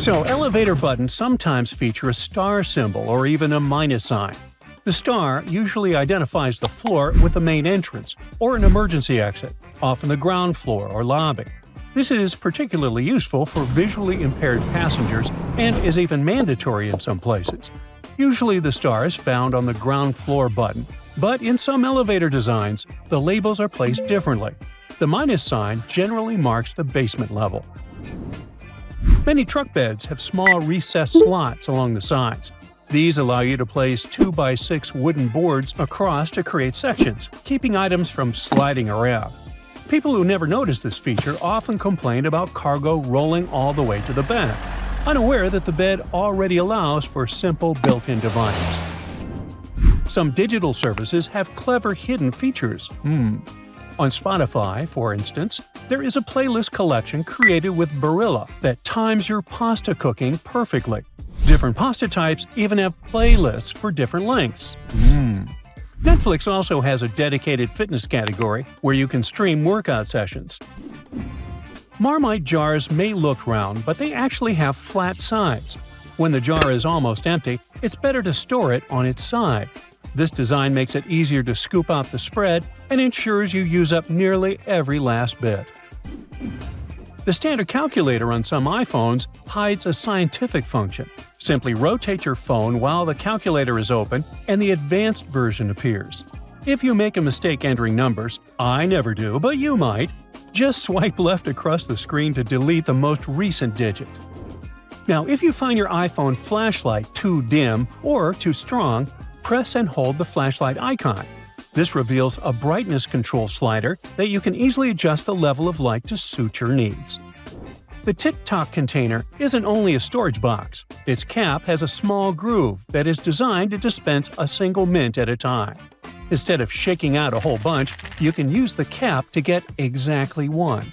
So, elevator buttons sometimes feature a star symbol or even a minus sign. The star usually identifies the floor with the main entrance or an emergency exit, often the ground floor or lobby. This is particularly useful for visually impaired passengers and is even mandatory in some places. Usually the star is found on the ground floor button, but in some elevator designs, the labels are placed differently. The minus sign generally marks the basement level. Many truck beds have small recessed slots along the sides. These allow you to place 2x6 wooden boards across to create sections, keeping items from sliding around. People who never notice this feature often complain about cargo rolling all the way to the bed, unaware that the bed already allows for simple built-in dividers. Some digital services have clever hidden features. On Spotify, for instance, there is a playlist collection created with Barilla that times your pasta cooking perfectly. Different pasta types even have playlists for different lengths. Netflix also has a dedicated fitness category where you can stream workout sessions. Marmite jars may look round, but they actually have flat sides. When the jar is almost empty, it's better to store it on its side. This design makes it easier to scoop out the spread and ensures you use up nearly every last bit. The standard calculator on some iPhones hides a scientific function. Simply rotate your phone while the calculator is open and the advanced version appears. If you make a mistake entering numbers, I never do, but you might, just swipe left across the screen to delete the most recent digit. Now, if you find your iPhone flashlight too dim or too strong, press and hold the flashlight icon. This reveals a brightness control slider that you can easily adjust the level of light to suit your needs. The Tic-Toc container isn't only a storage box. Its cap has a small groove that is designed to dispense a single mint at a time. Instead of shaking out a whole bunch, you can use the cap to get exactly one.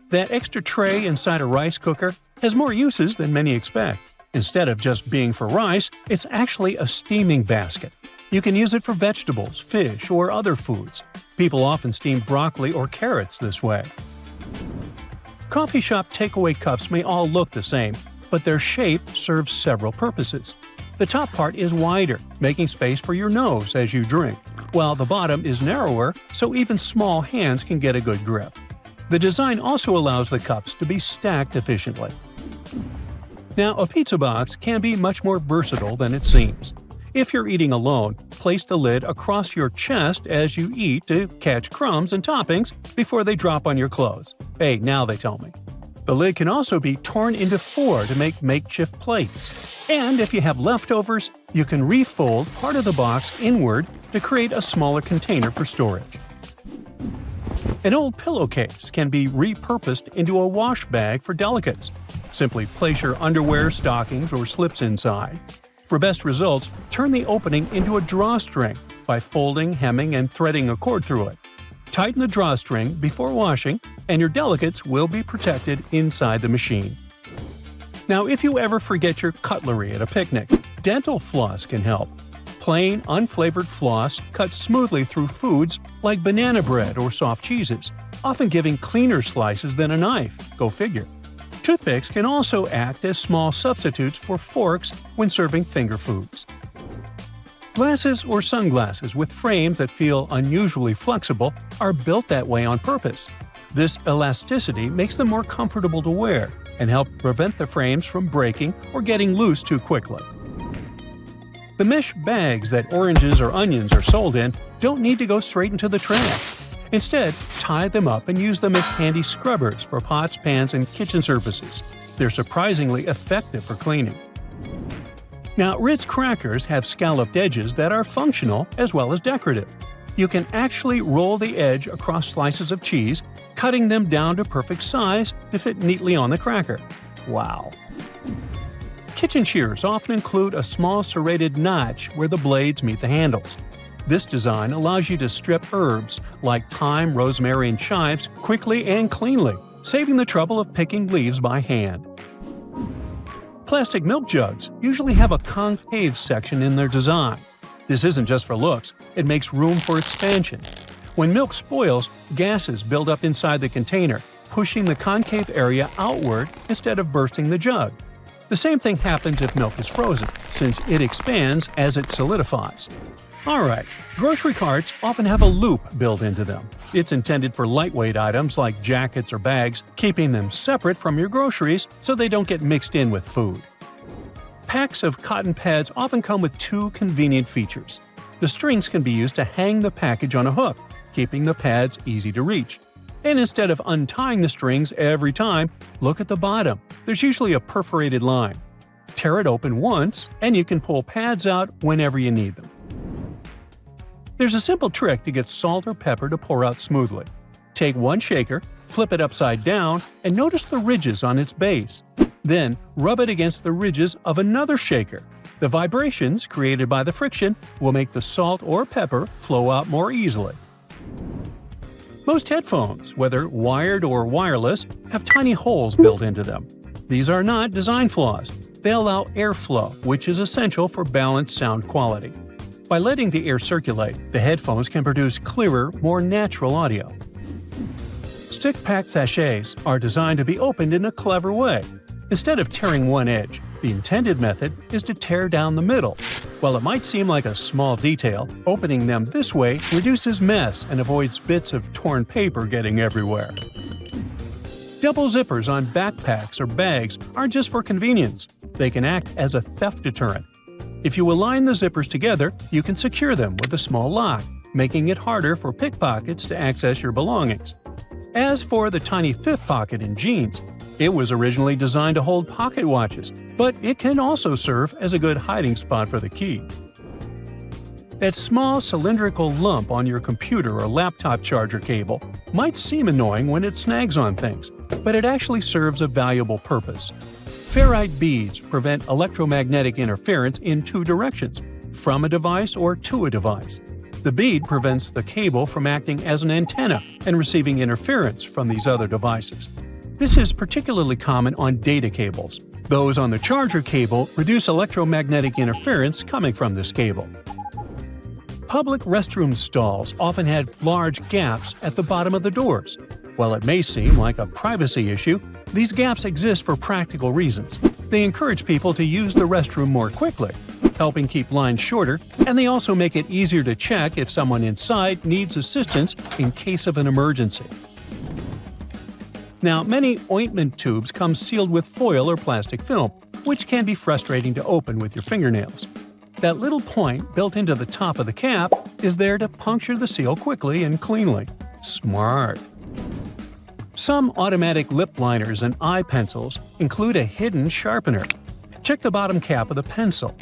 That extra tray inside a rice cooker has more uses than many expect. Instead of just being for rice, it's actually a steaming basket. You can use it for vegetables, fish, or other foods. People often steam broccoli or carrots this way. Coffee shop takeaway cups may all look the same, but their shape serves several purposes. The top part is wider, making space for your nose as you drink, while the bottom is narrower so even small hands can get a good grip. The design also allows the cups to be stacked efficiently. Now, a pizza box can be much more versatile than it seems. If you're eating alone, place the lid across your chest as you eat to catch crumbs and toppings before they drop on your clothes. Hey, now they tell me. The lid can also be torn into 4 to make makeshift plates. And if you have leftovers, you can refold part of the box inward to create a smaller container for storage. An old pillowcase can be repurposed into a wash bag for delicates. Simply place your underwear, stockings, or slips inside. For best results, turn the opening into a drawstring by folding, hemming, and threading a cord through it. Tighten the drawstring before washing, and your delicates will be protected inside the machine. Now, if you ever forget your cutlery at a picnic, dental floss can help. Plain, unflavored floss cuts smoothly through foods like banana bread or soft cheeses, often giving cleaner slices than a knife. Go figure. Toothpicks can also act as small substitutes for forks when serving finger foods. Glasses or sunglasses with frames that feel unusually flexible are built that way on purpose. This elasticity makes them more comfortable to wear and help prevent the frames from breaking or getting loose too quickly. The mesh bags that oranges or onions are sold in don't need to go straight into the trash. Instead, tie them up and use them as handy scrubbers for pots, pans, and kitchen surfaces. They're surprisingly effective for cleaning. Now, Ritz crackers have scalloped edges that are functional as well as decorative. You can actually roll the edge across slices of cheese, cutting them down to perfect size to fit neatly on the cracker. Wow! Kitchen shears often include a small serrated notch where the blades meet the handles. This design allows you to strip herbs like thyme, rosemary, and chives quickly and cleanly, saving the trouble of picking leaves by hand. Plastic milk jugs usually have a concave section in their design. This isn't just for looks, it makes room for expansion. When milk spoils, gases build up inside the container, pushing the concave area outward instead of bursting the jug. The same thing happens if milk is frozen, since it expands as it solidifies. Alright, grocery carts often have a loop built into them. It's intended for lightweight items like jackets or bags, keeping them separate from your groceries so they don't get mixed in with food. Packs of cotton pads often come with two convenient features. The strings can be used to hang the package on a hook, keeping the pads easy to reach. And instead of untying the strings every time, look at the bottom. There's usually a perforated line. Tear it open once, and you can pull pads out whenever you need them. There's a simple trick to get salt or pepper to pour out smoothly. Take one shaker, flip it upside down, and notice the ridges on its base. Then, rub it against the ridges of another shaker. The vibrations created by the friction will make the salt or pepper flow out more easily. Most headphones, whether wired or wireless, have tiny holes built into them. These are not design flaws. They allow airflow, which is essential for balanced sound quality. By letting the air circulate, the headphones can produce clearer, more natural audio. Stick-pack sachets are designed to be opened in a clever way. Instead of tearing one edge, the intended method is to tear down the middle. While it might seem like a small detail, opening them this way reduces mess and avoids bits of torn paper getting everywhere. Double zippers on backpacks or bags aren't just for convenience. They can act as a theft deterrent. If you align the zippers together, you can secure them with a small lock, making it harder for pickpockets to access your belongings. As for the tiny fifth pocket in jeans, it was originally designed to hold pocket watches, but it can also serve as a good hiding spot for the key. That small cylindrical lump on your computer or laptop charger cable might seem annoying when it snags on things, but it actually serves a valuable purpose. Ferrite beads prevent electromagnetic interference in two directions, from a device or to a device. The bead prevents the cable from acting as an antenna and receiving interference from these other devices. This is particularly common on data cables. Those on the charger cable reduce electromagnetic interference coming from this cable. Public restroom stalls often had large gaps at the bottom of the doors. While it may seem like a privacy issue, these gaps exist for practical reasons. They encourage people to use the restroom more quickly, helping keep lines shorter, and they also make it easier to check if someone inside needs assistance in case of an emergency. Now, many ointment tubes come sealed with foil or plastic film, which can be frustrating to open with your fingernails. That little point built into the top of the cap is there to puncture the seal quickly and cleanly. Smart! Some automatic lip liners and eye pencils include a hidden sharpener. Check the bottom cap of the pencil.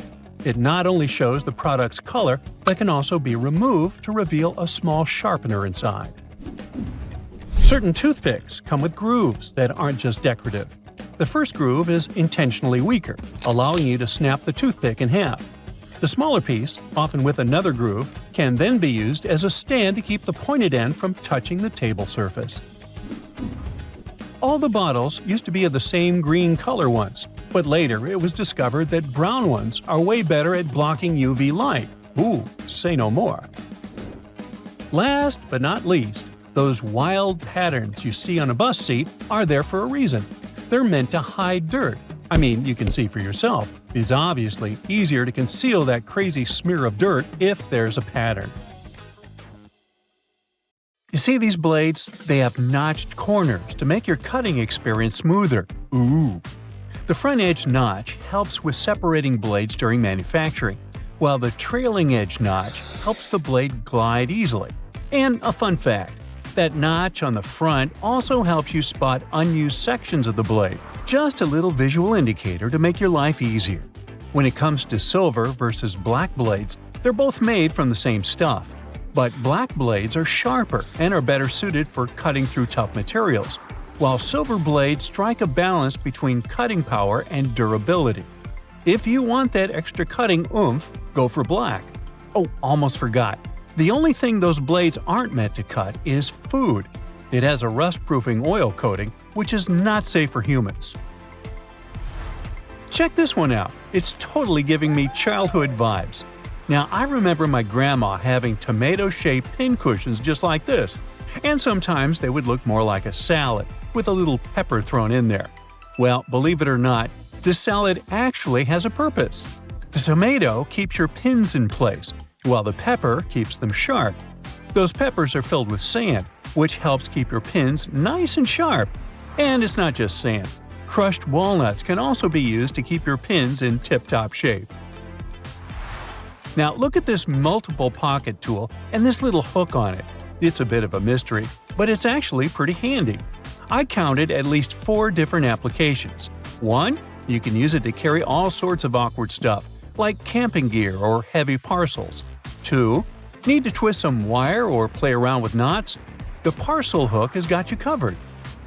It not only shows the product's color, but can also be removed to reveal a small sharpener inside. Certain toothpicks come with grooves that aren't just decorative. The first groove is intentionally weaker, allowing you to snap the toothpick in half. The smaller piece, often with another groove, can then be used as a stand to keep the pointed end from touching the table surface. All the bottles used to be of the same green color once, but later it was discovered that brown ones are way better at blocking UV light. Ooh, say no more. Last but not least, those wild patterns you see on a bus seat are there for a reason. They're meant to hide dirt. I mean, you can see for yourself. It's obviously easier to conceal that crazy smear of dirt if there's a pattern. You see these blades? They have notched corners to make your cutting experience smoother. Ooh! The front edge notch helps with separating blades during manufacturing, while the trailing edge notch helps the blade glide easily. And a fun fact, that notch on the front also helps you spot unused sections of the blade. Just a little visual indicator to make your life easier. When it comes to silver versus black blades, they're both made from the same stuff. But black blades are sharper and are better suited for cutting through tough materials, while silver blades strike a balance between cutting power and durability. If you want that extra cutting oomph, go for black. Oh, almost forgot. The only thing those blades aren't meant to cut is food. It has a rust-proofing oil coating, which is not safe for humans. Check this one out. It's totally giving me childhood vibes. Now, I remember my grandma having tomato-shaped pincushions just like this, and sometimes they would look more like a salad. with a little pepper thrown in there. Well, believe it or not, this salad actually has a purpose. The tomato keeps your pins in place, while the pepper keeps them sharp. Those peppers are filled with sand, which helps keep your pins nice and sharp. And it's not just sand. Crushed walnuts can also be used to keep your pins in tip-top shape. Now look at this multiple pocket tool and this little hook on it. It's a bit of a mystery, but it's actually pretty handy. I counted at least 4 different applications. 1. You can use it to carry all sorts of awkward stuff, like camping gear or heavy parcels. 2. Need to twist some wire or play around with knots? The parcel hook has got you covered.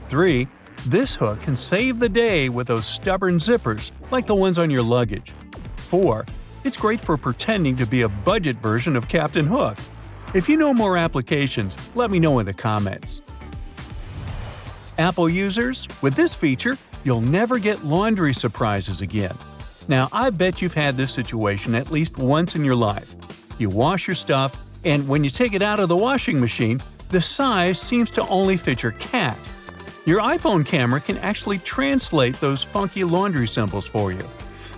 3. This hook can save the day with those stubborn zippers, like the ones on your luggage. 4. It's great for pretending to be a budget version of Captain Hook. If you know more applications, let me know in the comments. Apple users, with this feature, you'll never get laundry surprises again. Now, I bet you've had this situation at least once in your life. You wash your stuff, and when you take it out of the washing machine, the size seems to only fit your cat. Your iPhone camera can actually translate those funky laundry symbols for you.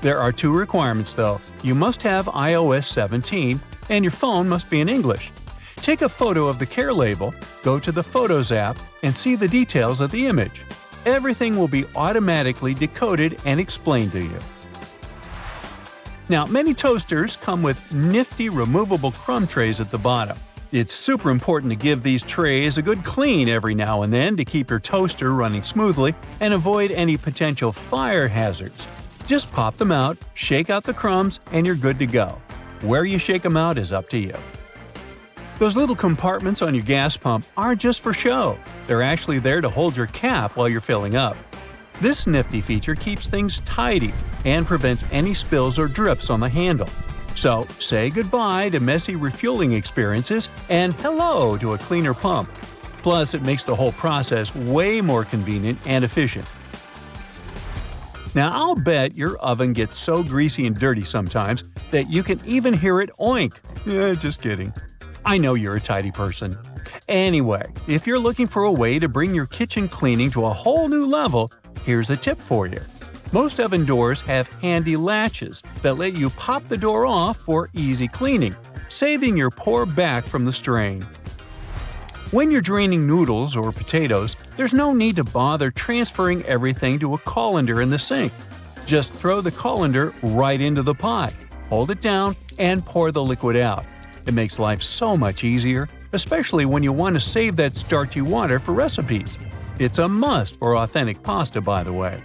There are 2 requirements though. You must have iOS 17, and your phone must be in English. Take a photo of the care label, go to the Photos app, and see the details of the image. Everything will be automatically decoded and explained to you. Now, many toasters come with nifty removable crumb trays at the bottom. It's super important to give these trays a good clean every now and then to keep your toaster running smoothly and avoid any potential fire hazards. Just pop them out, shake out the crumbs, and you're good to go. Where you shake them out is up to you. Those little compartments on your gas pump aren't just for show. They're actually there to hold your cap while you're filling up. This nifty feature keeps things tidy and prevents any spills or drips on the handle. So, say goodbye to messy refueling experiences and hello to a cleaner pump. Plus, it makes the whole process way more convenient and efficient. Now, I'll bet your oven gets so greasy and dirty sometimes that you can even hear it oink. Just kidding. I know you're a tidy person. Anyway, if you're looking for a way to bring your kitchen cleaning to a whole new level, here's a tip for you. Most oven doors have handy latches that let you pop the door off for easy cleaning, saving your poor back from the strain. When you're draining noodles or potatoes, there's no need to bother transferring everything to a colander in the sink. Just throw the colander right into the pot, hold it down, and pour the liquid out. It makes life so much easier, especially when you want to save that starchy water for recipes. It's a must for authentic pasta, by the way.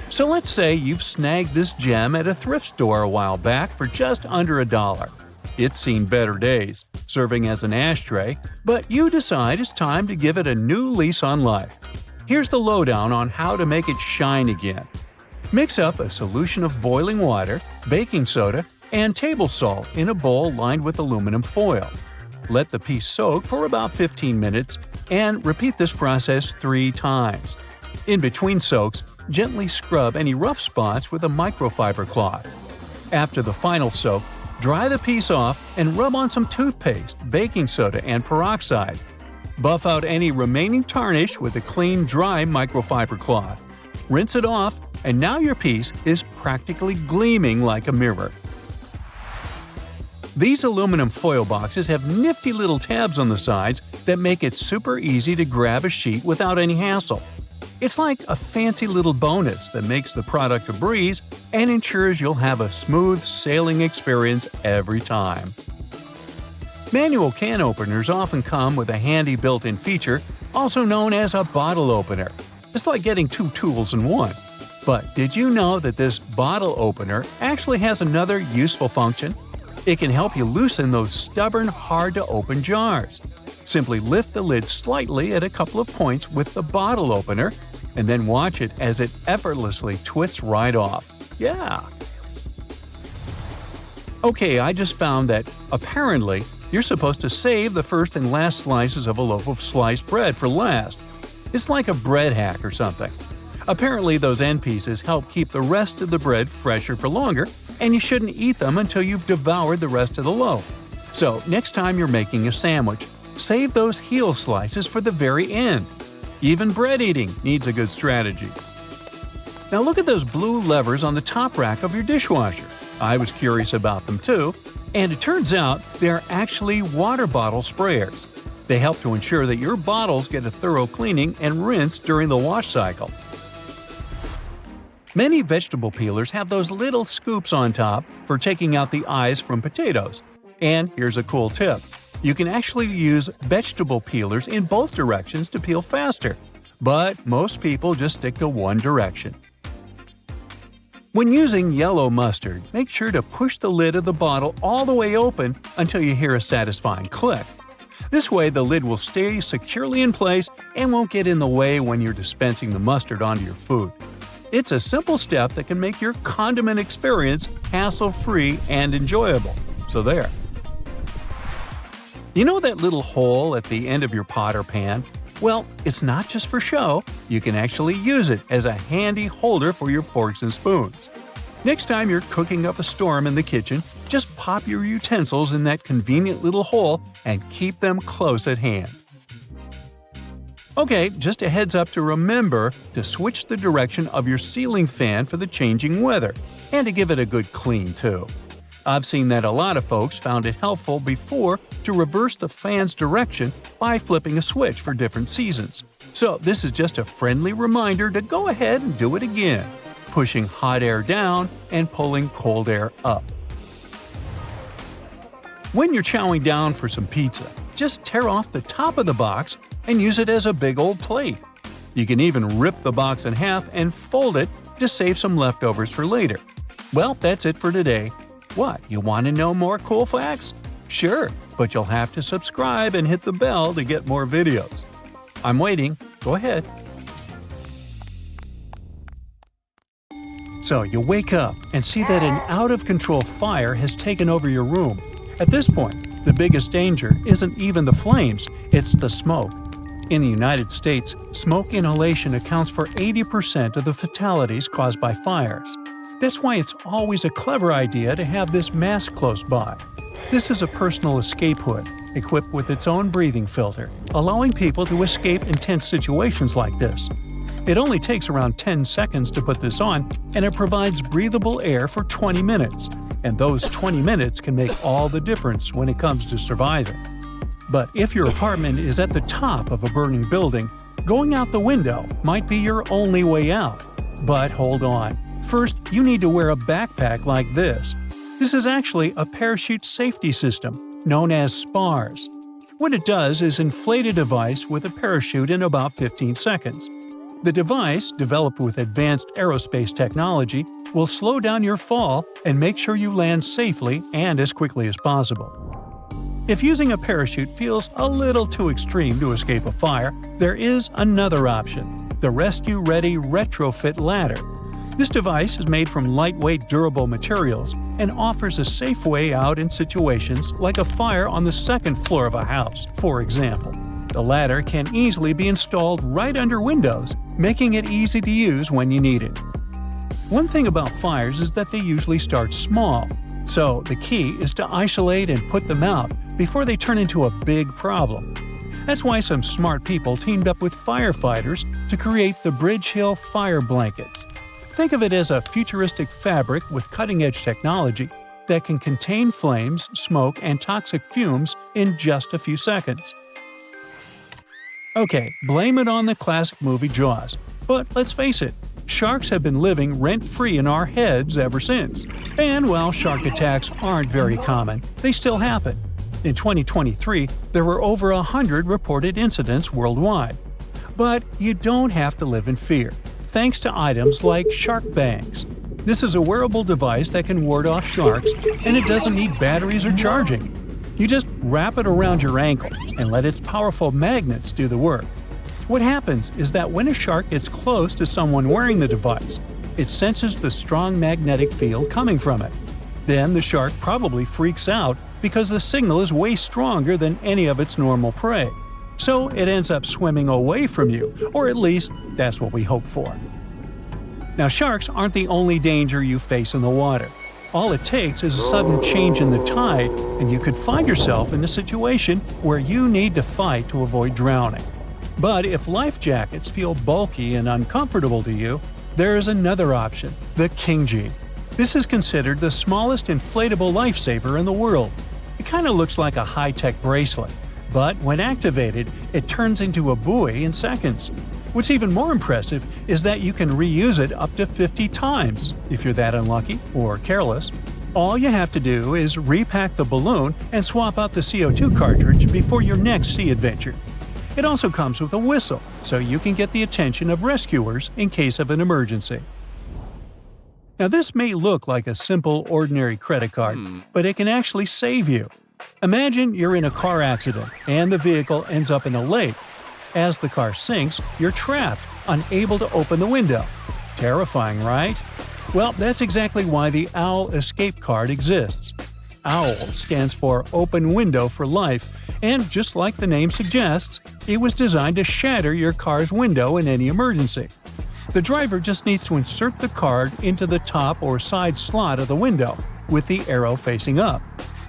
So let's say you've snagged this gem at a thrift store a while back for just under $1. It's seen better days, serving as an ashtray, but you decide it's time to give it a new lease on life. Here's the lowdown on how to make it shine again. Mix up a solution of boiling water, baking soda, and table salt in a bowl lined with aluminum foil. Let the piece soak for about 15 minutes and repeat this process 3 times. In between soaks, gently scrub any rough spots with a microfiber cloth. After the final soak, dry the piece off and rub on some toothpaste, baking soda, and peroxide. Buff out any remaining tarnish with a clean, dry microfiber cloth. Rinse it off, and now your piece is practically gleaming like a mirror. These aluminum foil boxes have nifty little tabs on the sides that make it super easy to grab a sheet without any hassle. It's like a fancy little bonus that makes the product a breeze and ensures you'll have a smooth sailing experience every time. Manual can openers often come with a handy built-in feature, also known as a bottle opener. It's like getting 2 tools in one. But did you know that this bottle opener actually has another useful function? It can help you loosen those stubborn, hard-to-open jars. Simply lift the lid slightly at a couple of points with the bottle opener, and then watch it as it effortlessly twists right off. Yeah! Okay, I just found that, apparently, you're supposed to save the first and last slices of a loaf of sliced bread for last. It's like a bread hack or something. Apparently, those end pieces help keep the rest of the bread fresher for longer, and you shouldn't eat them until you've devoured the rest of the loaf. So, next time you're making a sandwich, save those heel slices for the very end. Even bread eating needs a good strategy. Now look at those blue levers on the top rack of your dishwasher. I was curious about them too, and it turns out they're actually water bottle sprayers. They help to ensure that your bottles get a thorough cleaning and rinse during the wash cycle. Many vegetable peelers have those little scoops on top for taking out the eyes from potatoes. And here's a cool tip. You can actually use vegetable peelers in both directions to peel faster. But most people just stick to one direction. When using yellow mustard, make sure to push the lid of the bottle all the way open until you hear a satisfying click. This way the lid will stay securely in place and won't get in the way when you're dispensing the mustard onto your food. It's a simple step that can make your condiment experience hassle-free and enjoyable. So there. You know that little hole at the end of your pot or pan? Well, it's not just for show. You can actually use it as a handy holder for your forks and spoons. Next time you're cooking up a storm in the kitchen, just pop your utensils in that convenient little hole and keep them close at hand. Okay, just a heads up to remember to switch the direction of your ceiling fan for the changing weather, and to give it a good clean too. I've seen that a lot of folks found it helpful before to reverse the fan's direction by flipping a switch for different seasons. So this is just a friendly reminder to go ahead and do it again, pushing hot air down and pulling cold air up. When you're chowing down for some pizza, just tear off the top of the box and use it as a big old plate. You can even rip the box in half and fold it to save some leftovers for later. Well, that's it for today. What, you want to know more cool facts? Sure, but you'll have to subscribe and hit the bell to get more videos. I'm waiting. Go ahead. So you wake up and see that an out-of-control fire has taken over your room. At this point, the biggest danger isn't even the flames, it's the smoke. In the United States, smoke inhalation accounts for 80% of the fatalities caused by fires. That's why it's always a clever idea to have this mask close by. This is a personal escape hood, equipped with its own breathing filter, allowing people to escape intense situations like this. It only takes around 10 seconds to put this on, and it provides breathable air for 20 minutes. And those 20 minutes can make all the difference when it comes to surviving. But if your apartment is at the top of a burning building, going out the window might be your only way out. But hold on. First, you need to wear a backpack like this. This is actually a parachute safety system, known as SPARS. What it does is inflate a device with a parachute in about 15 seconds. The device, developed with advanced aerospace technology, will slow down your fall and make sure you land safely and as quickly as possible. If using a parachute feels a little too extreme to escape a fire, there is another option: the Rescue Ready Retrofit Ladder. This device is made from lightweight, durable materials and offers a safe way out in situations like a fire on the second floor of a house, for example. The ladder can easily be installed right under windows, making it easy to use when you need it. One thing about fires is that they usually start small, so the key is to isolate and put them out before they turn into a big problem. That's why some smart people teamed up with firefighters to create the Bridge Hill Fire Blankets. Think of it as a futuristic fabric with cutting-edge technology that can contain flames, smoke, and toxic fumes in just a few seconds. Okay, blame it on the classic movie Jaws. But let's face it, sharks have been living rent-free in our heads ever since. And while shark attacks aren't very common, they still happen. In 2023, there were over 100 reported incidents worldwide. But you don't have to live in fear, thanks to items like shark bangs. This is a wearable device that can ward off sharks, and it doesn't need batteries or charging. You just wrap it around your ankle and let its powerful magnets do the work. What happens is that when a shark gets close to someone wearing the device, it senses the strong magnetic field coming from it. Then the shark probably freaks out because the signal is way stronger than any of its normal prey. So it ends up swimming away from you, or at least that's what we hope for. Now, sharks aren't the only danger you face in the water. All it takes is a sudden change in the tide, and you could find yourself in a situation where you need to fight to avoid drowning. But if life jackets feel bulky and uncomfortable to you, there is another option, the King G. This is considered the smallest inflatable lifesaver in the world. It kind of looks like a high-tech bracelet, but when activated, it turns into a buoy in seconds. What's even more impressive is that you can reuse it up to 50 times if you're that unlucky or careless. All you have to do is repack the balloon and swap out the CO2 cartridge before your next sea adventure. It also comes with a whistle, so you can get the attention of rescuers in case of an emergency. Now this may look like a simple, ordinary credit card, but it can actually save you. Imagine you're in a car accident and the vehicle ends up in a lake. As the car sinks, you're trapped, unable to open the window. Terrifying, right? Well, that's exactly why the OWL Escape Card exists. OWL stands for Open Window for Life, and just like the name suggests, it was designed to shatter your car's window in any emergency. The driver just needs to insert the card into the top or side slot of the window, with the arrow facing up.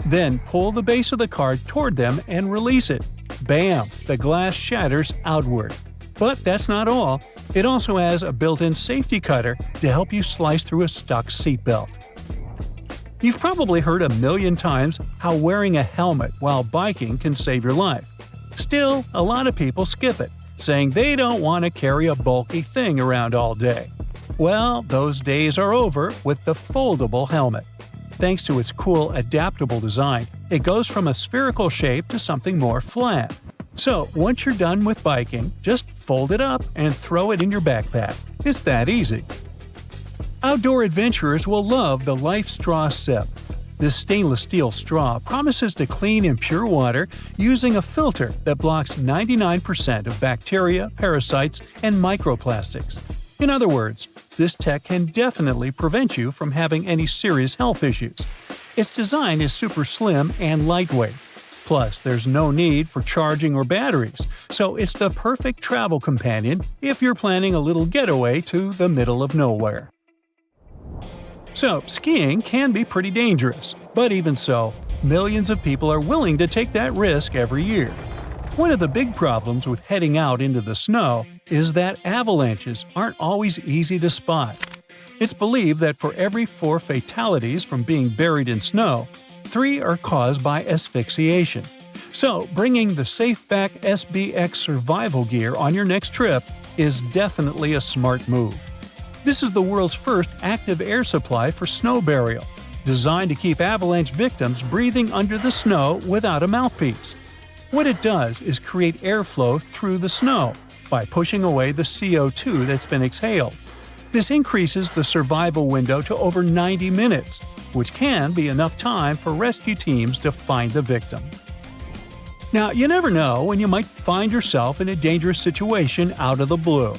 Then pull the base of the card toward them and release it. Bam! The glass shatters outward. But that's not all. It also has a built-in safety cutter to help you slice through a stuck seatbelt. You've probably heard a million times how wearing a helmet while biking can save your life. Still, a lot of people skip it, saying they don't want to carry a bulky thing around all day. Well, those days are over with the foldable helmet. Thanks to its cool, adaptable design, it goes from a spherical shape to something more flat. So, once you're done with biking, just fold it up and throw it in your backpack. It's that easy. Outdoor adventurers will love the Life Straw Sip. This stainless steel straw promises to clean impure water using a filter that blocks 99% of bacteria, parasites, and microplastics. In other words, this tech can definitely prevent you from having any serious health issues. Its design is super slim and lightweight. Plus, there's no need for charging or batteries, so it's the perfect travel companion if you're planning a little getaway to the middle of nowhere. So, skiing can be pretty dangerous, but even so, millions of people are willing to take that risk every year. One of the big problems with heading out into the snow is that avalanches aren't always easy to spot. It's believed that for every 4 fatalities from being buried in snow, 3 are caused by asphyxiation. So, bringing the SafeBack SBX survival gear on your next trip is definitely a smart move. This is the world's first active air supply for snow burial, designed to keep avalanche victims breathing under the snow without a mouthpiece. What it does is create airflow through the snow by pushing away the CO2 that's been exhaled. This increases the survival window to over 90 minutes, which can be enough time for rescue teams to find the victim. Now, you never know when you might find yourself in a dangerous situation out of the blue.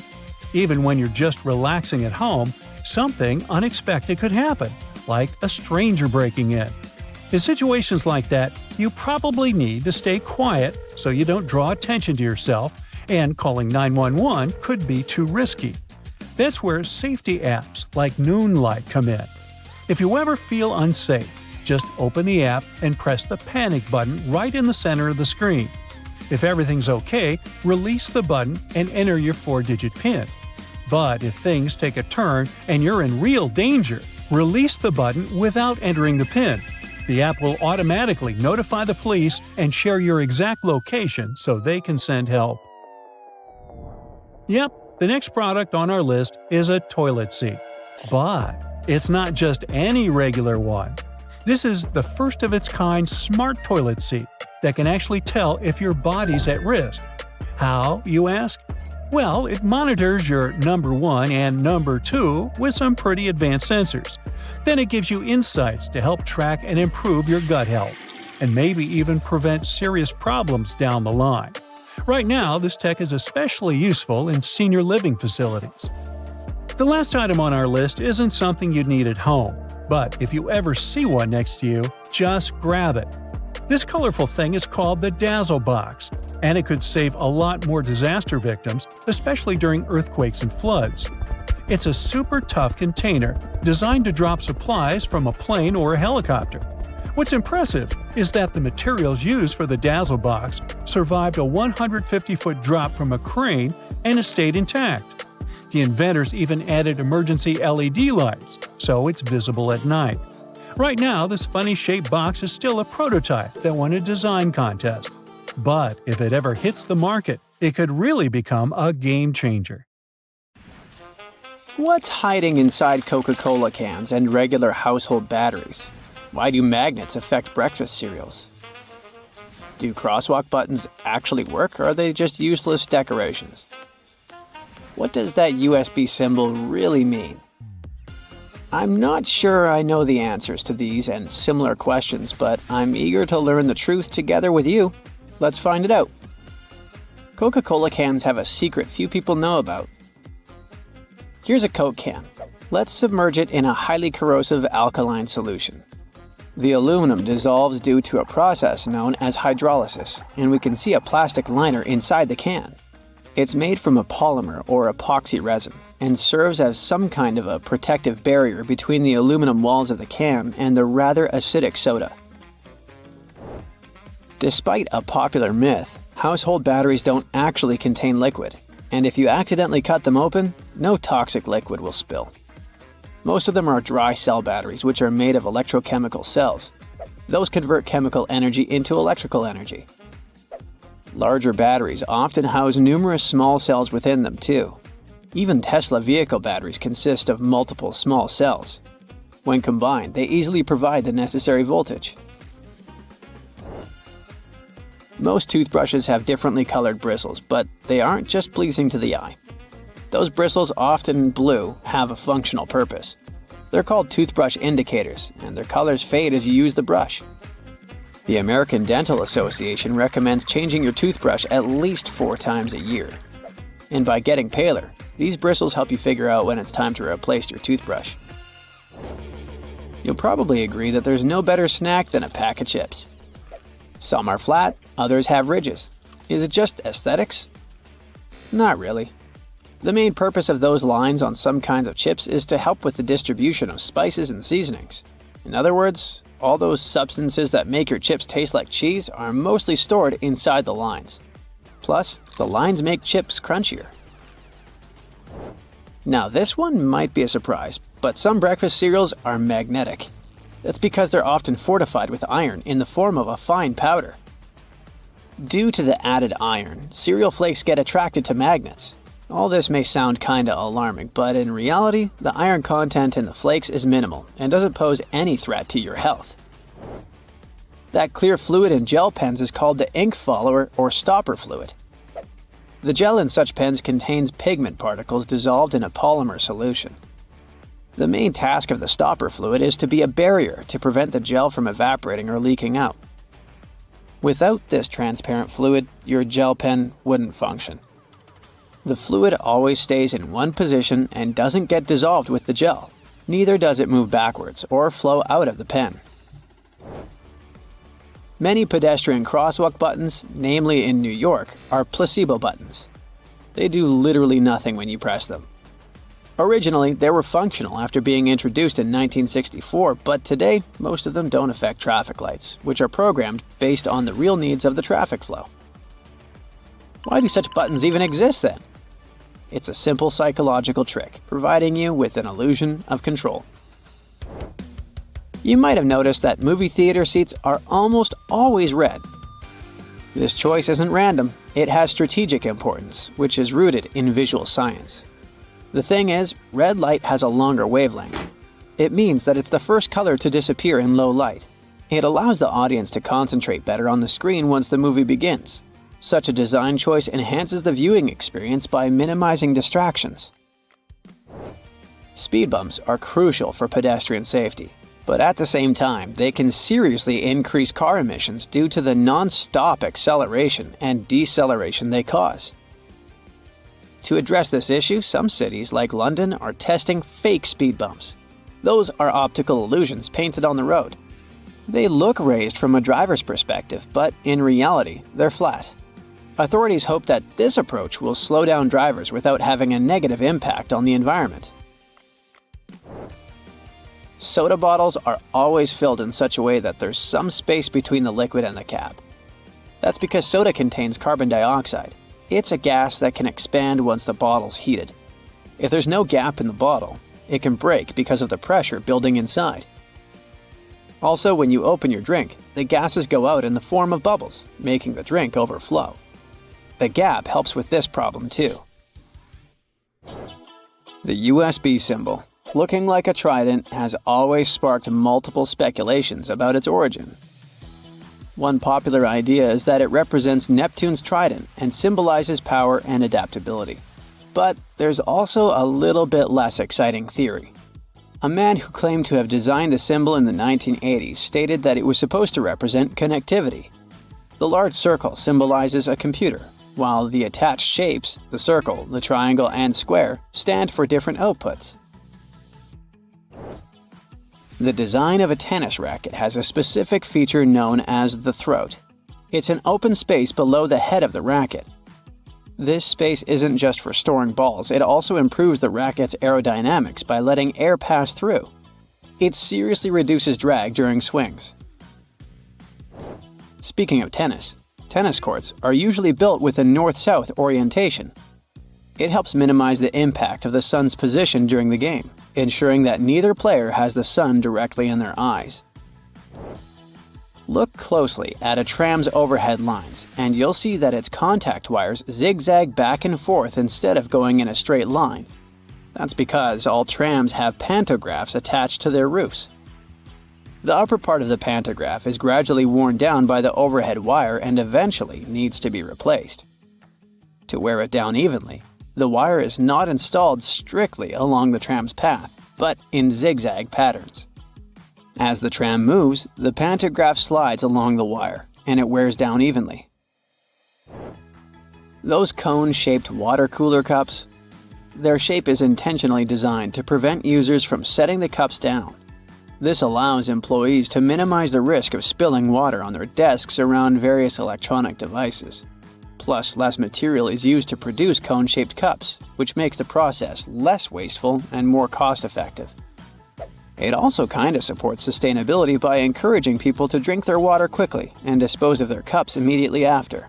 Even when you're just relaxing at home, something unexpected could happen, like a stranger breaking in. In situations like that, you probably need to stay quiet so you don't draw attention to yourself, and calling 911 could be too risky. That's where safety apps like Noonlight come in. If you ever feel unsafe, just open the app and press the panic button right in the center of the screen. If everything's okay, release the button and enter your 4-digit PIN. But if things take a turn and you're in real danger, release the button without entering the PIN. The app will automatically notify the police and share your exact location so they can send help. Yep, the next product on our list is a toilet seat. But it's not just any regular one. This is the first of its kind smart toilet seat that can actually tell if your body's at risk. How, you ask? Well, it monitors your number 1 and number 2 with some pretty advanced sensors. Then it gives you insights to help track and improve your gut health, and maybe even prevent serious problems down the line. Right now, this tech is especially useful in senior living facilities. The last item on our list isn't something you'd need at home, but if you ever see one next to you, just grab it. This colorful thing is called the Dazzle Box, and it could save a lot more disaster victims, especially during earthquakes and floods. It's a super tough container designed to drop supplies from a plane or a helicopter. What's impressive is that the materials used for the Dazzle box survived a 150-foot drop from a crane and has stayed intact. The inventors even added emergency LED lights, so it's visible at night. Right now, this funny-shaped box is still a prototype that won a design contest. But if it ever hits the market, it could really become a game-changer. What's hiding inside Coca-Cola cans and regular household batteries? Why do magnets affect breakfast cereals? Do crosswalk buttons actually work, or are they just useless decorations? What does that USB symbol really mean? I'm not sure I know the answers to these and similar questions, but I'm eager to learn the truth together with you. Let's find it out. Coca-Cola cans have a secret few people know about. Here's a Coke can. Let's submerge it in a highly corrosive alkaline solution. The aluminum dissolves due to a process known as hydrolysis, and we can see a plastic liner inside the can. It's made from a polymer or epoxy resin and serves as some kind of a protective barrier between the aluminum walls of the can and the rather acidic soda. Despite a popular myth, household batteries don't actually contain liquid, and if you accidentally cut them open, no toxic liquid will spill. Most of them are dry cell batteries, which are made of electrochemical cells. Those convert chemical energy into electrical energy. Larger batteries often house numerous small cells within them too. Even Tesla vehicle batteries consist of multiple small cells. When combined, they easily provide the necessary voltage. Most toothbrushes have differently colored bristles, but they aren't just pleasing to the eye. Those bristles, often blue, have a functional purpose. They're called toothbrush indicators, and their colors fade as you use the brush. The American Dental Association recommends changing your toothbrush at least 4 times a year. And by getting paler, these bristles help you figure out when it's time to replace your toothbrush. You'll probably agree that there's no better snack than a pack of chips. Some are flat, others have ridges. Is it just aesthetics? Not really. The main purpose of those lines on some kinds of chips is to help with the distribution of spices and seasonings. In other words, all those substances that make your chips taste like cheese are mostly stored inside the lines. Plus, the lines make chips crunchier. Now this one might be a surprise, but some breakfast cereals are magnetic. That's because they're often fortified with iron in the form of a fine powder. Due to the added iron, cereal flakes get attracted to magnets. All this may sound kinda alarming, but in reality, the iron content in the flakes is minimal and doesn't pose any threat to your health. That clear fluid in gel pens is called the ink follower or stopper fluid. The gel in such pens contains pigment particles dissolved in a polymer solution. The main task of the stopper fluid is to be a barrier to prevent the gel from evaporating or leaking out. Without this transparent fluid, your gel pen wouldn't function. The fluid always stays in one position and doesn't get dissolved with the gel. Neither does it move backwards or flow out of the pen. Many pedestrian crosswalk buttons, namely in New York, are placebo buttons. They do literally nothing when you press them. Originally, they were functional after being introduced in 1964, but today, most of them don't affect traffic lights, which are programmed based on the real needs of the traffic flow. Why do such buttons even exist then? It's a simple psychological trick, providing you with an illusion of control. You might have noticed that movie theater seats are almost always red. This choice isn't random, it has strategic importance, which is rooted in visual science. The thing is, red light has a longer wavelength. It means that it's the first color to disappear in low light. It allows the audience to concentrate better on the screen once the movie begins. Such a design choice enhances the viewing experience by minimizing distractions. Speed bumps are crucial for pedestrian safety, but at the same time, they can seriously increase car emissions due to the non-stop acceleration and deceleration they cause. To address this issue, some cities like London are testing fake speed bumps. Those are optical illusions painted on the road. They look raised from a driver's perspective, but in reality, they're flat. Authorities hope that this approach will slow down drivers without having a negative impact on the environment. Soda bottles are always filled in such a way that there's some space between the liquid and the cap. That's because soda contains carbon dioxide. It's a gas that can expand once the bottle's heated. If there's no gap in the bottle, it can break because of the pressure building inside. Also, when you open your drink, the gases go out in the form of bubbles, making the drink overflow. The gap helps with this problem too. The USB symbol, looking like a trident, has always sparked multiple speculations about its origin. One popular idea is that it represents Neptune's trident and symbolizes power and adaptability. But there's also a little bit less exciting theory. A man who claimed to have designed the symbol in the 1980s stated that it was supposed to represent connectivity. The large circle symbolizes a computer, while the attached shapes, the circle, the triangle, and square, stand for different outputs. The design of a tennis racket has a specific feature known as the throat. It's an open space below the head of the racket. This space isn't just for storing balls, it also improves the racket's aerodynamics by letting air pass through. It seriously reduces drag during swings. Speaking of tennis courts are usually built with a north-south orientation. It helps minimize the impact of the sun's position during the game, ensuring that neither player has the sun directly in their eyes. Look closely at a tram's overhead lines, and you'll see that its contact wires zigzag back and forth instead of going in a straight line. That's because all trams have pantographs attached to their roofs. The upper part of the pantograph is gradually worn down by the overhead wire and eventually needs to be replaced. To wear it down evenly, the wire is not installed strictly along the tram's path, but in zigzag patterns. As the tram moves, the pantograph slides along the wire, and it wears down evenly. Those cone-shaped water cooler cups? Their shape is intentionally designed to prevent users from setting the cups down. This allows employees to minimize the risk of spilling water on their desks around various electronic devices. Plus, less material is used to produce cone-shaped cups, which makes the process less wasteful and more cost-effective. It also kinda supports sustainability by encouraging people to drink their water quickly and dispose of their cups immediately after.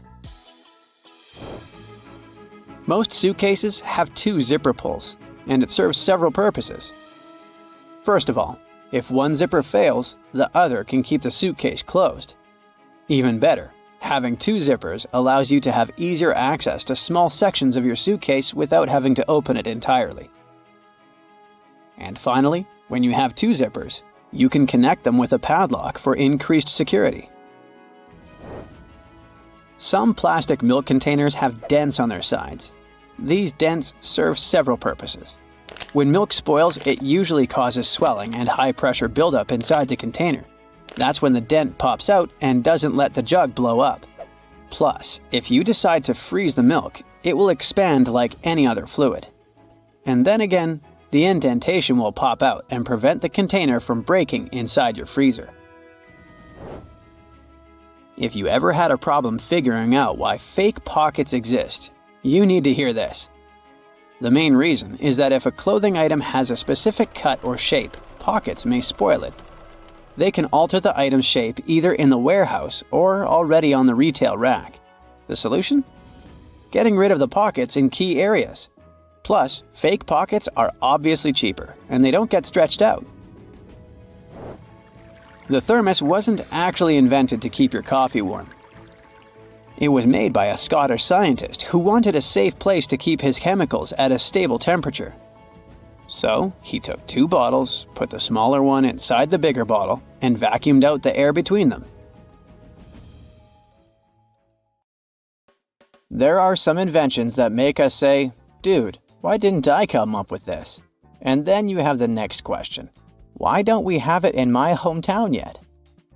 Most suitcases have 2 zipper pulls, and it serves several purposes. First of all, if one zipper fails, the other can keep the suitcase closed. Even better, having 2 zippers allows you to have easier access to small sections of your suitcase without having to open it entirely. And finally, when you have 2 zippers, you can connect them with a padlock for increased security. Some plastic milk containers have dents on their sides. These dents serve several purposes. When milk spoils, it usually causes swelling and high-pressure buildup inside the container. That's when the dent pops out and doesn't let the jug blow up. Plus, if you decide to freeze the milk, it will expand like any other fluid. And then again, the indentation will pop out and prevent the container from breaking inside your freezer. If you ever had a problem figuring out why fake pockets exist, you need to hear this. The main reason is that if a clothing item has a specific cut or shape, pockets may spoil it. They can alter the item's shape either in the warehouse or already on the retail rack. The solution? Getting rid of the pockets in key areas. Plus, fake pockets are obviously cheaper, and they don't get stretched out. The thermos wasn't actually invented to keep your coffee warm. It was made by a Scottish scientist who wanted a safe place to keep his chemicals at a stable temperature. So, he took 2 bottles, put the smaller one inside the bigger bottle, and vacuumed out the air between them. There are some inventions that make us say, "Dude, why didn't I come up with this?" And then you have the next question. Why don't we have it in my hometown yet?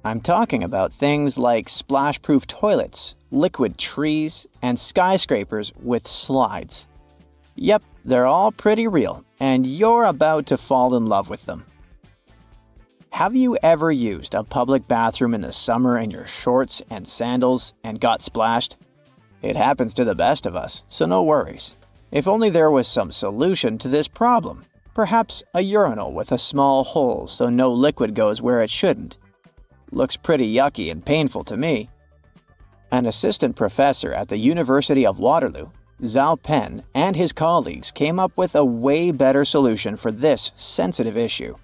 I'm talking about things like splash-proof toilets, liquid trees, and skyscrapers with slides. Yep, they're all pretty real, and you're about to fall in love with them. Have you ever used a public bathroom in the summer in your shorts and sandals and got splashed? It happens to the best of us, so no worries. If only there was some solution to this problem. Perhaps a urinal with a small hole so no liquid goes where it shouldn't. Looks pretty yucky and painful to me. An assistant professor at the University of Waterloo, Zhao Pen, and his colleagues came up with a way better solution for this sensitive issue.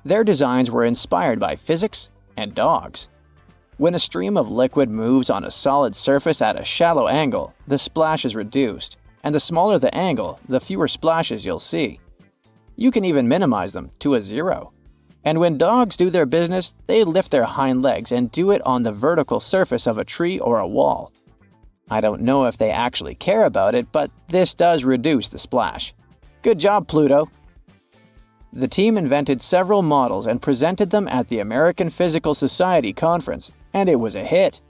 Their designs were inspired by physics and dogs. When a stream of liquid moves on a solid surface at a shallow angle, the splash is reduced, and the smaller the angle, the fewer splashes you'll see. You can even minimize them to a zero. And when dogs do their business, they lift their hind legs and do it on the vertical surface of a tree or a wall. I don't know if they actually care about it, but this does reduce the splash. Good job, Pluto! The team invented several models and presented them at the American Physical Society conference, and it was a hit.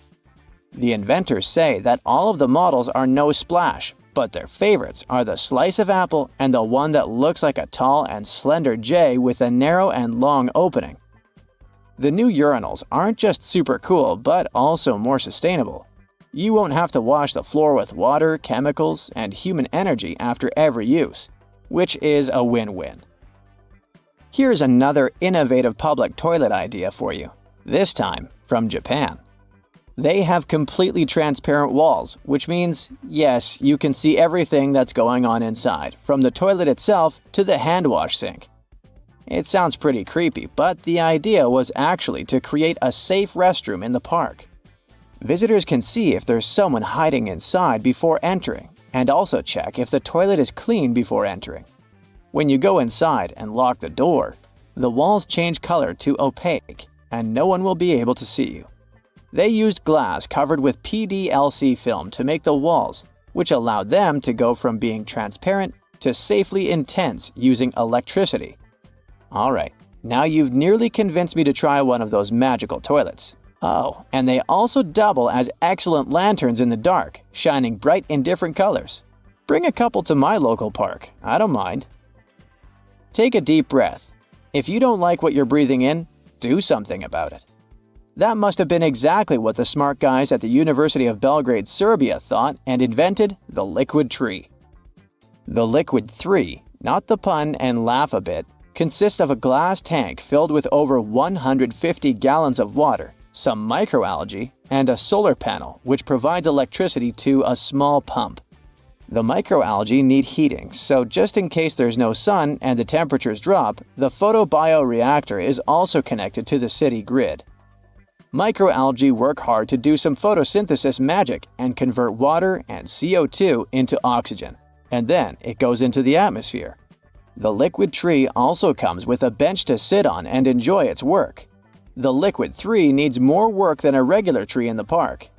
The inventors say that all of the models are no splash, but their favorites are the slice of apple and the one that looks like a tall and slender J with a narrow and long opening. The new urinals aren't just super cool, but also more sustainable. You won't have to wash the floor with water, chemicals, and human energy after every use, which is a win-win. Here's another innovative public toilet idea for you, this time from Japan. They have completely transparent walls, which means, yes, you can see everything that's going on inside, from the toilet itself to the hand wash sink. It sounds pretty creepy, but the idea was actually to create a safe restroom in the park. Visitors can see if there's someone hiding inside before entering, and also check if the toilet is clean before entering. When you go inside and lock the door, the walls change color to opaque, and no one will be able to see you. They used glass covered with PDLC film to make the walls, which allowed them to go from being transparent to safely intense using electricity. Alright, now you've nearly convinced me to try one of those magical toilets. Oh, and they also double as excellent lanterns in the dark, shining bright in different colors. Bring a couple to my local park, I don't mind. Take a deep breath. If you don't like what you're breathing in, do something about it. That must have been exactly what the smart guys at the University of Belgrade, Serbia thought and invented the liquid tree. The liquid 3, not the pun and laugh a bit, consists of a glass tank filled with over 150 gallons of water, some microalgae, and a solar panel which provides electricity to a small pump. The microalgae need heating, so just in case there's no sun and the temperatures drop, the photobioreactor is also connected to the city grid. Microalgae work hard to do some photosynthesis magic and convert water and CO2 into oxygen, and then it goes into the atmosphere. The liquid tree also comes with a bench to sit on and enjoy its work. The liquid 3 needs more work than a regular tree in the park.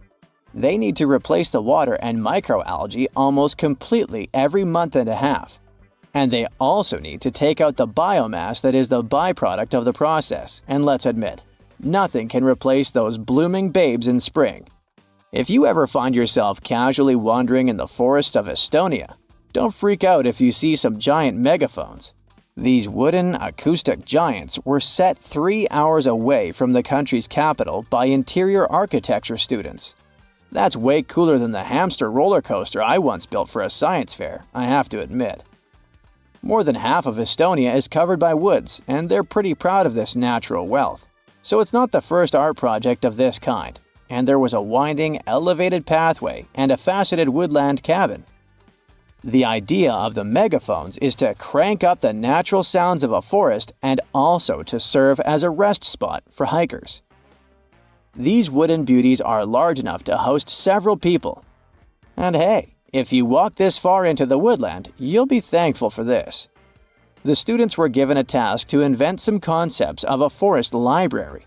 They need to replace the water and microalgae almost completely every month and a half. And they also need to take out the biomass that is the byproduct of the process, and let's admit, nothing can replace those blooming babes in spring. If you ever find yourself casually wandering in the forests of Estonia, don't freak out if you see some giant megaphones. These wooden acoustic giants were set 3 hours away from the country's capital by interior architecture students. That's way cooler than the hamster roller coaster I once built for a science fair, I have to admit. More than half of Estonia is covered by woods, and they're pretty proud of this natural wealth. So it's not the first art project of this kind, and there was a winding, elevated pathway and a faceted woodland cabin. The idea of the megaphones is to crank up the natural sounds of a forest and also to serve as a rest spot for hikers. These wooden beauties are large enough to host several people. And hey, if you walk this far into the woodland, you'll be thankful for this. The students were given a task to invent some concepts of a forest library.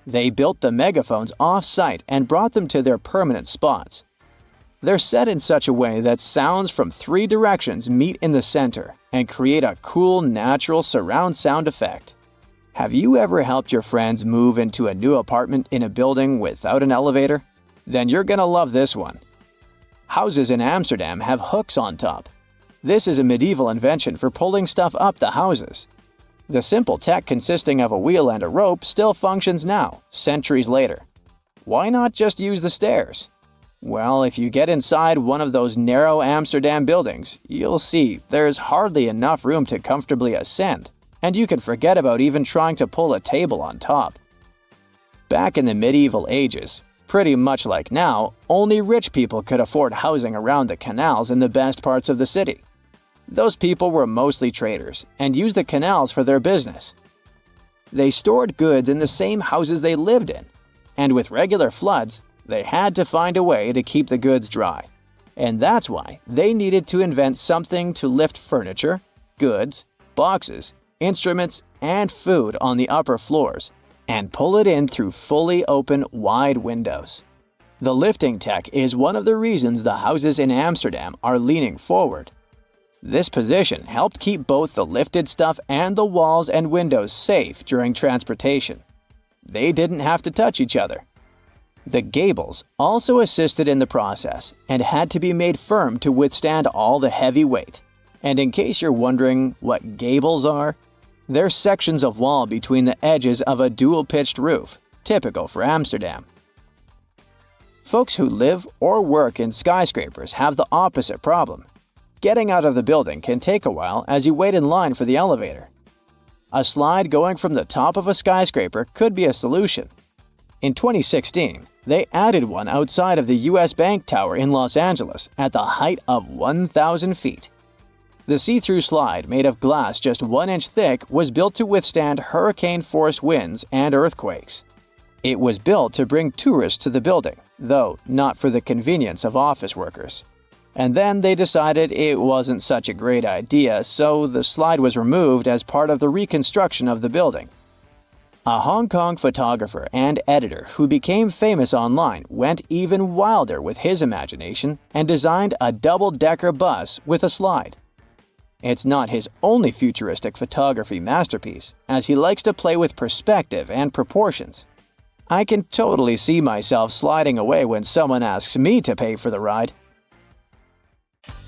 They built the megaphones off-site and brought them to their permanent spots. They're set in such a way that sounds from 3 directions meet in the center and create a cool, natural surround sound effect. Have you ever helped your friends move into a new apartment in a building without an elevator? Then you're gonna love this one. Houses in Amsterdam have hooks on top. This is a medieval invention for pulling stuff up the houses. The simple tech consisting of a wheel and a rope still functions now, centuries later. Why not just use the stairs? Well, if you get inside one of those narrow Amsterdam buildings, you'll see there's hardly enough room to comfortably ascend, and you can forget about even trying to pull a table on top. Back in the medieval ages, pretty much like now, only rich people could afford housing around the canals in the best parts of the city. Those people were mostly traders and used the canals for their business. They stored goods in the same houses they lived in, and with regular floods, they had to find a way to keep the goods dry. And that's why they needed to invent something to lift furniture, goods, boxes, instruments, and food on the upper floors, and pull it in through fully open, wide windows. The lifting tech is one of the reasons the houses in Amsterdam are leaning forward. This position helped keep both the lifted stuff and the walls and windows safe during transportation. They didn't have to touch each other. The gables also assisted in the process and had to be made firm to withstand all the heavy weight. And in case you're wondering what gables are, they're sections of wall between the edges of a dual-pitched roof, typical for Amsterdam. Folks who live or work in skyscrapers have the opposite problem. Getting out of the building can take a while as you wait in line for the elevator. A slide going from the top of a skyscraper could be a solution. In 2016, they added one outside of the US Bank Tower in Los Angeles at the height of 1,000 feet. The see-through slide, made of glass just 1 inch thick, was built to withstand hurricane-force winds and earthquakes. It was built to bring tourists to the building, though not for the convenience of office workers. And then they decided it wasn't such a great idea, so the slide was removed as part of the reconstruction of the building. A Hong Kong photographer and editor who became famous online went even wilder with his imagination and designed a double-decker bus with a slide. It's not his only futuristic photography masterpiece, as he likes to play with perspective and proportions. I can totally see myself sliding away when someone asks me to pay for the ride.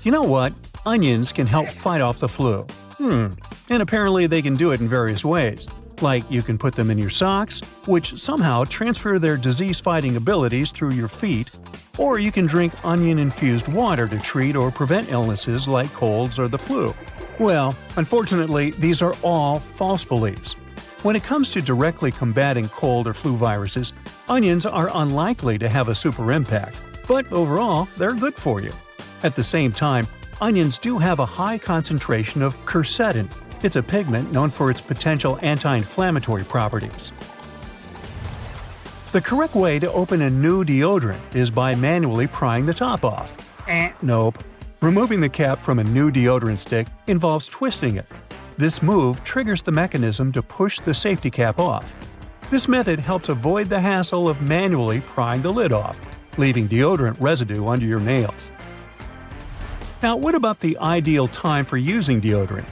You know what? Onions can help fight off the flu. And apparently they can do it in various ways. Like you can put them in your socks, which somehow transfer their disease-fighting abilities through your feet, or you can drink onion-infused water to treat or prevent illnesses like colds or the flu. Well, unfortunately, these are all false beliefs. When it comes to directly combating cold or flu viruses, onions are unlikely to have a super impact, but overall, they're good for you. At the same time, onions do have a high concentration of quercetin. It's a pigment known for its potential anti-inflammatory properties. The correct way to open a new deodorant is by manually prying the top off. Nope. Removing the cap from a new deodorant stick involves twisting it. This move triggers the mechanism to push the safety cap off. This method helps avoid the hassle of manually prying the lid off, leaving deodorant residue under your nails. Now, what about the ideal time for using deodorant?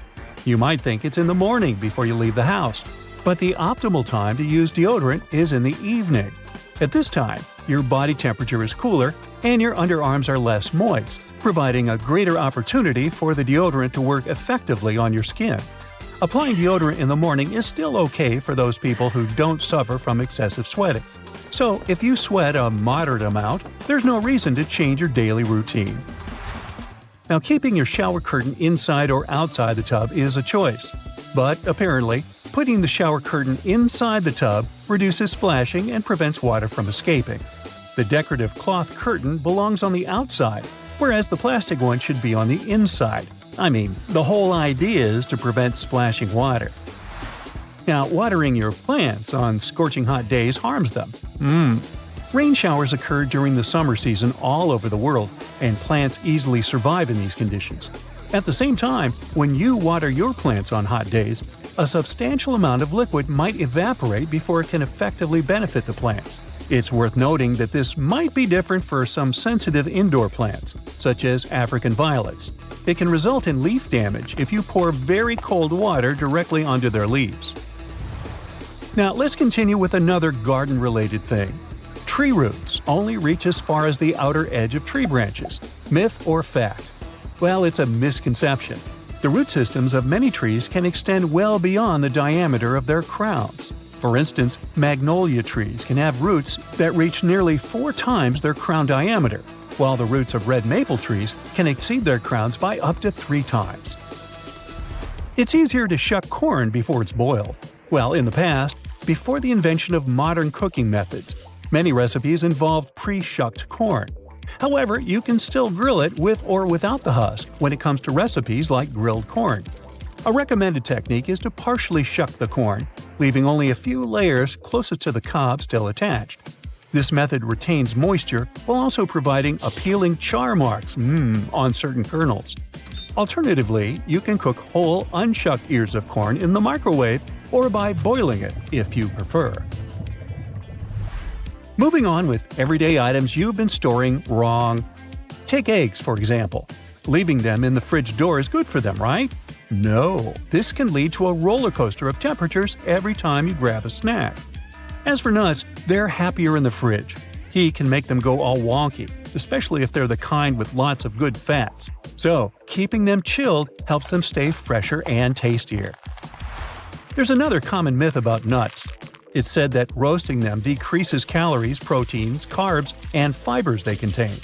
You might think it's in the morning before you leave the house, but the optimal time to use deodorant is in the evening. At this time, your body temperature is cooler and your underarms are less moist, providing a greater opportunity for the deodorant to work effectively on your skin. Applying deodorant in the morning is still okay for those people who don't suffer from excessive sweating. So, if you sweat a moderate amount, there's no reason to change your daily routine. Now, keeping your shower curtain inside or outside the tub is a choice. But apparently, putting the shower curtain inside the tub reduces splashing and prevents water from escaping. The decorative cloth curtain belongs on the outside, whereas the plastic one should be on the inside. I mean, the whole idea is to prevent splashing water. Now, watering your plants on scorching hot days harms them. Rain showers occur during the summer season all over the world, and plants easily survive in these conditions. At the same time, when you water your plants on hot days, a substantial amount of liquid might evaporate before it can effectively benefit the plants. It's worth noting that this might be different for some sensitive indoor plants, such as African violets. It can result in leaf damage if you pour very cold water directly onto their leaves. Now, let's continue with another garden-related thing. Tree roots only reach as far as the outer edge of tree branches. Myth or fact? Well, it's a misconception. The root systems of many trees can extend well beyond the diameter of their crowns. For instance, magnolia trees can have roots that reach nearly 4 times their crown diameter, while the roots of red maple trees can exceed their crowns by up to 3 times. It's easier to shuck corn before it's boiled. Well, in the past, before the invention of modern cooking methods, many recipes involved pre-shucked corn. However, you can still grill it with or without the husk when it comes to recipes like grilled corn. A recommended technique is to partially shuck the corn, leaving only a few layers closest to the cob still attached. This method retains moisture while also providing appealing char marks on certain kernels. Alternatively, you can cook whole, unshucked ears of corn in the microwave or by boiling it if you prefer. Moving on with everyday items you've been storing wrong. Take eggs, for example. Leaving them in the fridge door is good for them, right? No, this can lead to a roller coaster of temperatures every time you grab a snack. As for nuts, they're happier in the fridge. Heat can make them go all wonky, especially if they're the kind with lots of good fats. So, keeping them chilled helps them stay fresher and tastier. There's another common myth about nuts. It's said that roasting them decreases calories, proteins, carbs, and fibers they contain.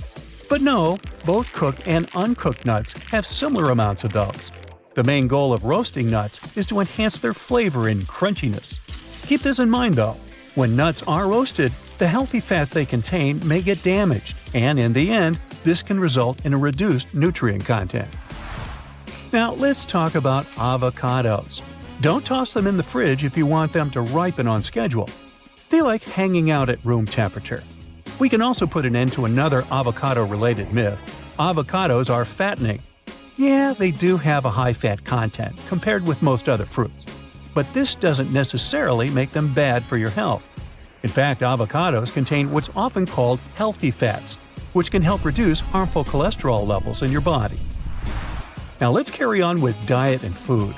But no, both cooked and uncooked nuts have similar amounts of those. The main goal of roasting nuts is to enhance their flavor and crunchiness. Keep this in mind though. When nuts are roasted, the healthy fats they contain may get damaged, and in the end, this can result in a reduced nutrient content. Now let's talk about avocados. Don't toss them in the fridge if you want them to ripen on schedule. They like hanging out at room temperature. We can also put an end to another avocado-related myth. Avocados are fattening. Yeah, they do have a high fat content compared with most other fruits. But this doesn't necessarily make them bad for your health. In fact, avocados contain what's often called healthy fats, which can help reduce harmful cholesterol levels in your body. Now let's carry on with diet and food.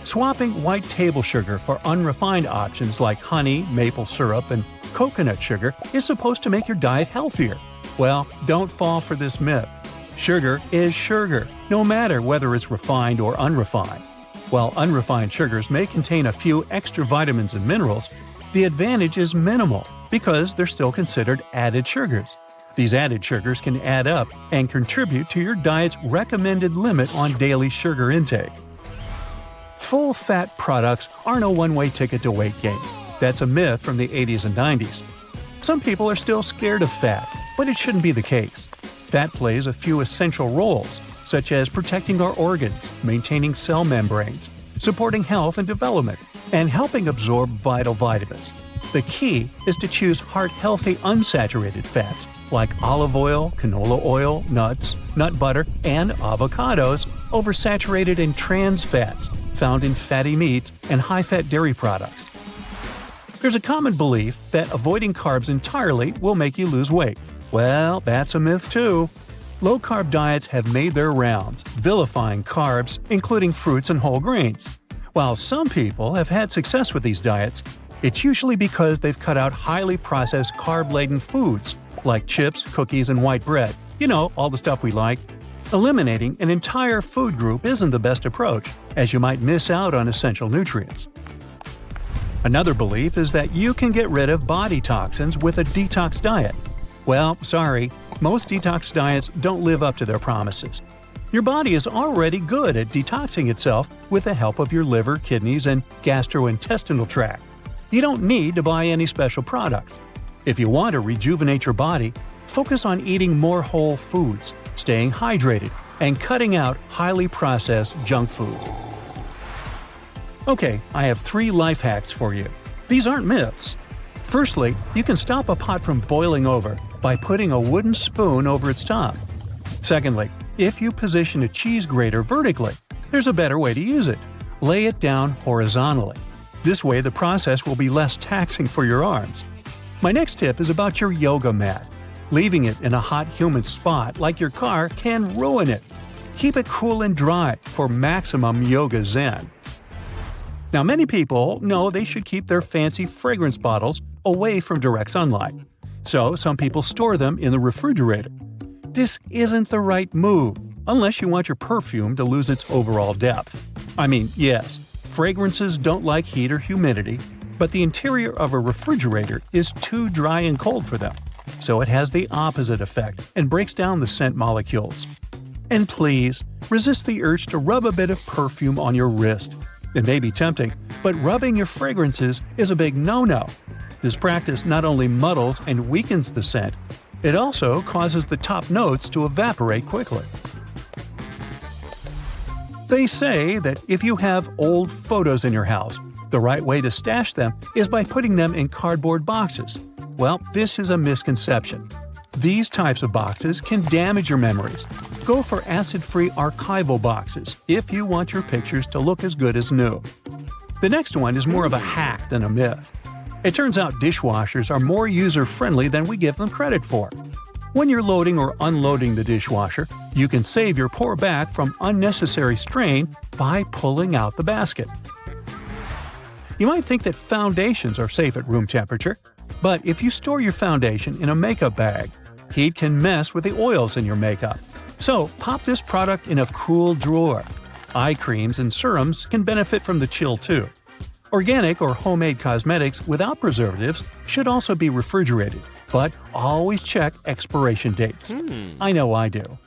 Swapping white table sugar for unrefined options like honey, maple syrup, and coconut sugar is supposed to make your diet healthier. Well, don't fall for this myth. Sugar is sugar, no matter whether it's refined or unrefined. While unrefined sugars may contain a few extra vitamins and minerals, the advantage is minimal because they're still considered added sugars. These added sugars can add up and contribute to your diet's recommended limit on daily sugar intake. Full-fat products aren't a one-way ticket to weight gain. That's a myth from the 80s and 90s. Some people are still scared of fat, but it shouldn't be the case. Fat plays a few essential roles, such as protecting our organs, maintaining cell membranes, supporting health and development, and helping absorb vital vitamins. The key is to choose heart-healthy unsaturated fats like olive oil, canola oil, nuts, nut butter, and avocados over saturated and trans fats found in fatty meats and high-fat dairy products. There's a common belief that avoiding carbs entirely will make you lose weight. Well, that's a myth too. Low-carb diets have made their rounds, vilifying carbs, including fruits and whole grains. While some people have had success with these diets, it's usually because they've cut out highly processed carb-laden foods like chips, cookies, and white bread. You know, all the stuff we like. Eliminating an entire food group isn't the best approach, as you might miss out on essential nutrients. Another belief is that you can get rid of body toxins with a detox diet. Well, sorry, most detox diets don't live up to their promises. Your body is already good at detoxing itself with the help of your liver, kidneys, and gastrointestinal tract. You don't need to buy any special products. If you want to rejuvenate your body, focus on eating more whole foods, staying hydrated, and cutting out highly processed junk food. Okay, I have 3 life hacks for you. These aren't myths. Firstly, you can stop a pot from boiling over by putting a wooden spoon over its top. Secondly, if you position a cheese grater vertically, there's a better way to use it. Lay it down horizontally. This way the process will be less taxing for your arms. My next tip is about your yoga mat. Leaving it in a hot, humid spot like your car can ruin it. Keep it cool and dry for maximum yoga zen. Now, many people know they should keep their fancy fragrance bottles away from direct sunlight. So, some people store them in the refrigerator. This isn't the right move, unless you want your perfume to lose its overall depth. I mean, yes, fragrances don't like heat or humidity, But the interior of a refrigerator is too dry and cold for them, so it has the opposite effect and breaks down the scent molecules. And please, resist the urge to rub a bit of perfume on your wrist. It may be tempting, but rubbing your fragrances is a big no-no. This practice not only muddles and weakens the scent, it also causes the top notes to evaporate quickly. They say that if you have old photos in your house, the right way to stash them is by putting them in cardboard boxes. Well, this is a misconception. These types of boxes can damage your memories. Go for acid-free archival boxes if you want your pictures to look as good as new. The next one is more of a hack than a myth. It turns out dishwashers are more user-friendly than we give them credit for. When you're loading or unloading the dishwasher, you can save your poor back from unnecessary strain by pulling out the basket. You might think that foundations are safe at room temperature, but if you store your foundation in a makeup bag, heat can mess with the oils in your makeup. So pop this product in a cool drawer. Eye creams and serums can benefit from the chill too. Organic or homemade cosmetics without preservatives should also be refrigerated, but always check expiration dates. I know I do.